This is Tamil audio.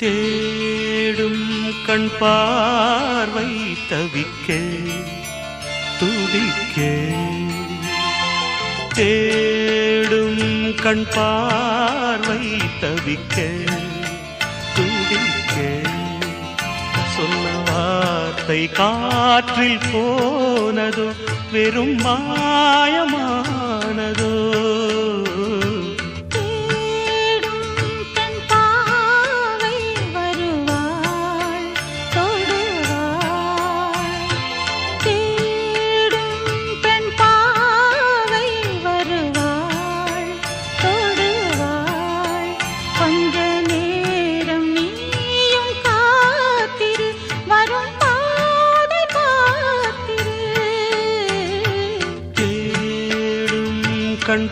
தேடும் கண் பார்வை தவிக்க துடிக்க தேடும் கண் பார்வை தவிக்க துடிக்க சொன்ன வார்த்தை காற்றில் போனதோ வெறும் மாயமானதோ கண்